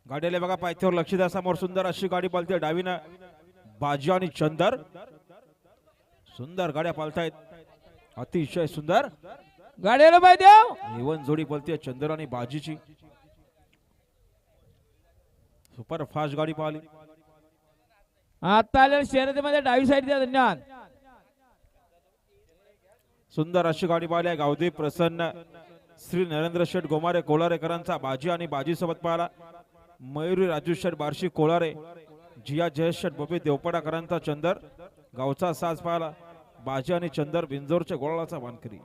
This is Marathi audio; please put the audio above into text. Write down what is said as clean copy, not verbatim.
गाडीला बघा पायथ्यावर लक्ष द्या समोर सुंदर अशी गाडी पळते डावीनं बाजी आणि चंदर सुंदर गाड्या पळतायत अतिशय सुंदर गाडीला पाहिजे इवन जोडी पळते चंदर आणि बाजीची सुपर फास्ट गाडी पळाली आता आलेल्या शर्यतीमध्ये डावी साईडच्या धन्यवाद सुंदर अशी गाडी पाहिली आहे गावदेव प्रसन्न श्री नरेंद्र शेठ गोमारे कोलारेकरांचा बाजी आणि बाजी सोबत पाहिला मयुरी राजू शेठ बार्शी कोलारे जिया जयेश शेठ बबी देवपडाकरांचा चंदर गावचा साज पाहिला बाजी आणि चंदर बिंजोरच्या गोळाचा वानकरी